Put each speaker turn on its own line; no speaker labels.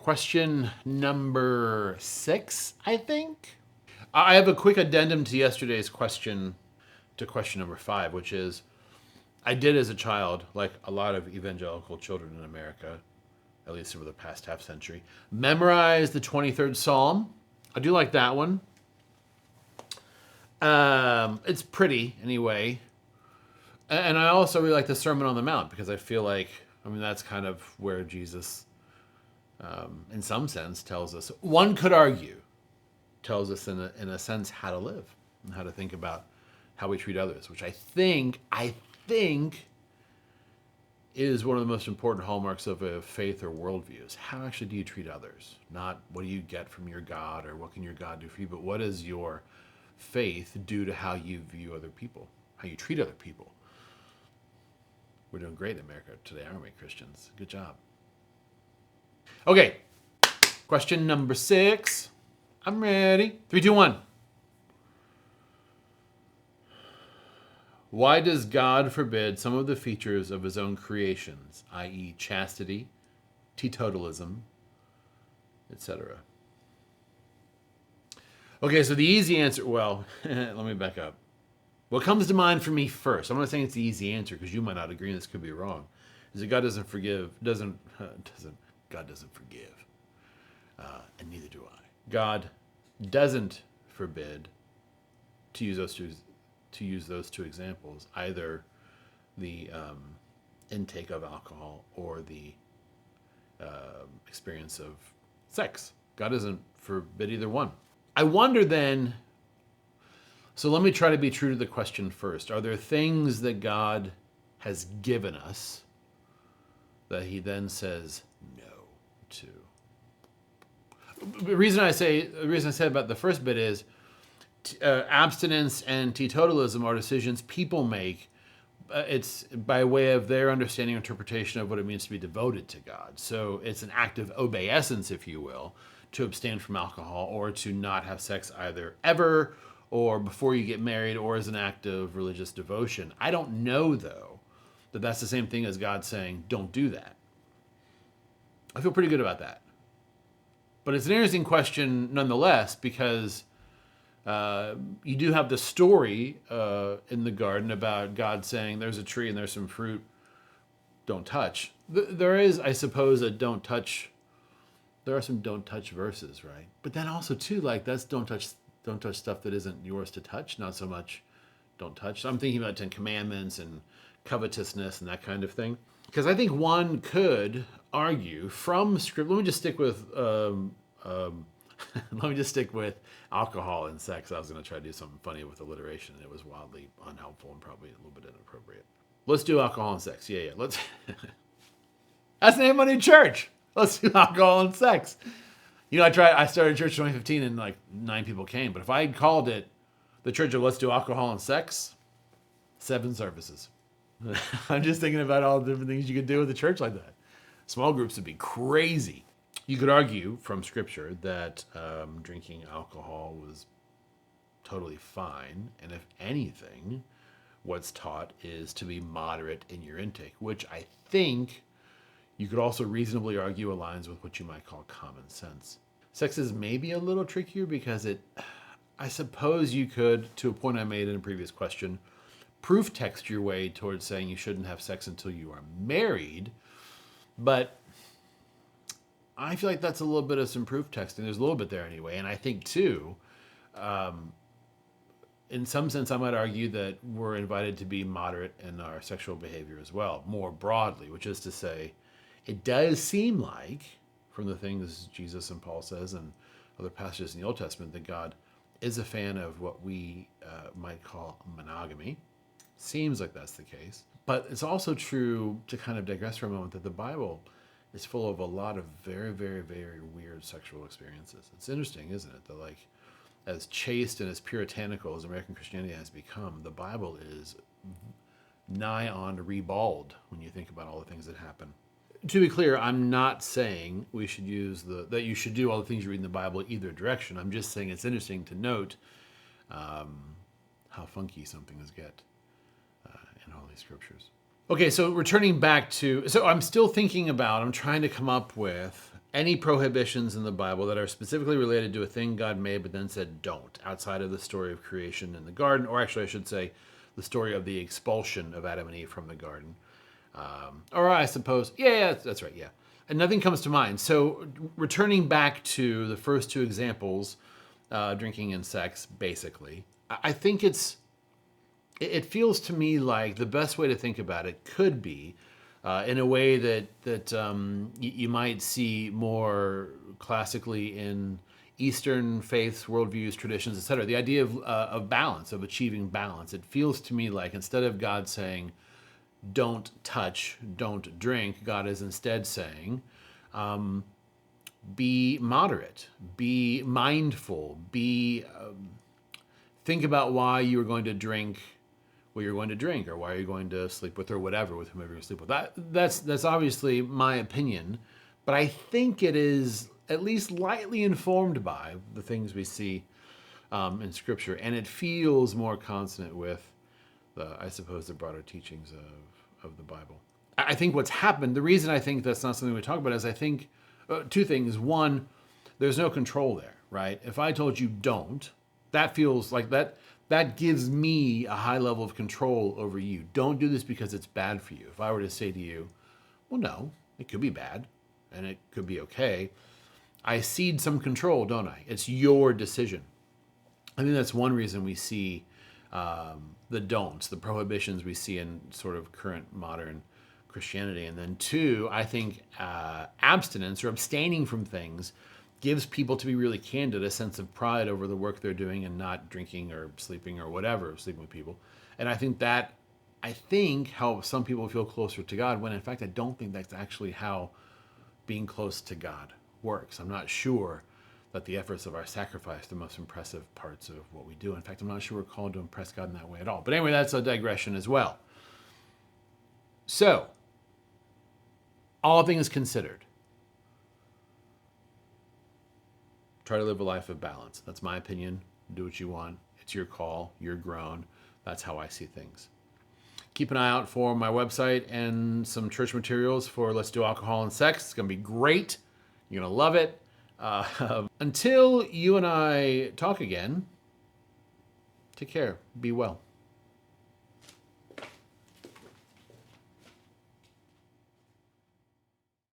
Question number 6, I think. I have a quick addendum to yesterday's question, to question number 5, which is, I did as a child, like a lot of evangelical children in America, at least over the past half century, memorize the 23rd Psalm. I do like that one. It's pretty anyway. And I also really like the Sermon on the Mount because I feel like, that's kind of where Jesus, in some sense, tells us, one could argue, tells us in a sense how to live and how to think about how we treat others, which I think is one of the most important hallmarks of a faith or worldview is how actually do you treat others? Not what do you get from your God or what can your God do for you, but what does your faith do to how you view other people, how you treat other people? We're doing great in America today, aren't we, Christians? Good job. Okay, question number 6. I'm ready. 3, 2, 1. Why does God forbid some of the features of his own creations, i.e. chastity, teetotalism, etc.? Okay, so the easy answer, well, let me back up. What comes to mind for me first, I'm not saying it's the easy answer because you might not agree and this could be wrong, is that God doesn't forgive, God doesn't forgive, and neither do I. God doesn't forbid, to use those two examples, either the intake of alcohol or the experience of sex. God doesn't forbid either one. I wonder then, so let me try to be true to the question first. Are there things that God has given us that he then says no to? The reason I said about the first bit is abstinence and teetotalism are decisions people make. It's by way of their understanding or interpretation of what it means to be devoted to God. So it's an act of obeisance, if you will, to abstain from alcohol or to not have sex either ever or before you get married or as an act of religious devotion. I don't know, though, that that's the same thing as God saying, don't do that. I feel pretty good about that. But it's an interesting question nonetheless because you do have the story in the garden about God saying there's a tree and there's some fruit, don't touch. There is, I suppose, a don't touch. There are some don't touch verses, right? But then also too, like that's don't touch stuff that isn't yours to touch, not so much don't touch. So I'm thinking about 10 Commandments and covetousness and that kind of thing. Because I think one could argue from script. Let me just stick with alcohol and sex. I was going to try to do something funny with alliteration, and it was wildly unhelpful and probably a little bit inappropriate. Let's do alcohol and sex. Yeah. Let's. That's the name of my new church. Let's do alcohol and sex. I started church in 2015 and like 9 people came. But if I had called it the Church of Let's Do Alcohol and Sex, 7 services. I'm just thinking about all the different things you could do with a church like that. Small groups would be crazy. You could argue from scripture that drinking alcohol was totally fine. And if anything, what's taught is to be moderate in your intake, which I think you could also reasonably argue aligns with what you might call common sense. Sex is maybe a little trickier because I suppose you could, to a point I made in a previous question, proof text your way towards saying you shouldn't have sex until you are married. But I feel like that's a little bit of some proof texting. There's a little bit there anyway. And I think too, in some sense, I might argue that we're invited to be moderate in our sexual behavior as well, more broadly, which is to say, it does seem like, from the things Jesus and Paul says and other passages in the Old Testament, that God is a fan of what we might call monogamy. Seems like that's the case. But it's also true, to kind of digress for a moment, that the Bible is full of a lot of very, very, very weird sexual experiences. It's interesting, isn't it? That like, as chaste and as puritanical as American Christianity has become, the Bible is nigh on ribald when you think about all the things that happen. To be clear, I'm not saying we should that you should do all the things you read in the Bible either direction. I'm just saying it's interesting to note how funky some things get in Holy Scriptures. Okay, so returning back to, I'm still thinking about, I'm trying to come up with any prohibitions in the Bible that are specifically related to a thing God made but then said don't, outside of the story of creation in the garden, or actually I should say the story of the expulsion of Adam and Eve from the garden. Or I suppose, yeah, that's right, yeah. And nothing comes to mind. So returning back to the first two examples, drinking and sex, basically, I think it feels to me like the best way to think about it could be in a way that you might see more classically in Eastern faiths, worldviews, traditions, etc. The idea of balance, of achieving balance. It feels to me like instead of God saying, don't touch, don't drink, God is instead saying, be moderate, be mindful, think about why you are going to drink what you're going to drink, or why you're going to sleep with, or whatever, with whomever you sleep with. That's obviously my opinion, but I think it is at least lightly informed by the things we see in Scripture, and it feels more consonant with I suppose, the broader teachings of the Bible. I think what's happened, the reason I think that's not something we talk about is I think two things. One, there's no control there, right? If I told you don't, that feels like that gives me a high level of control over you. Don't do this because it's bad for you. If I were to say to you, well, no, it could be bad and it could be okay, I cede some control, don't I? It's your decision. I think that's one reason we see the don'ts, the prohibitions we see in sort of current modern Christianity. And then two, I think abstinence or abstaining from things gives people, to be really candid, a sense of pride over the work they're doing and not drinking or sleeping or whatever, sleeping with people. And I think that helps some people feel closer to God, when in fact I don't think that's actually how being close to God works. I'm not sure that the efforts of our sacrifice are the most impressive parts of what we do. In fact, I'm not sure we're called to impress God in that way at all. But anyway, that's a digression as well. So, all things considered, try to live a life of balance. That's my opinion. Do what you want. It's your call. You're grown. That's how I see things. Keep an eye out for my website and some church materials for Let's Do Alcohol and Sex. It's going to be great. You're going to love it. Until you and I talk again, take care. Be well.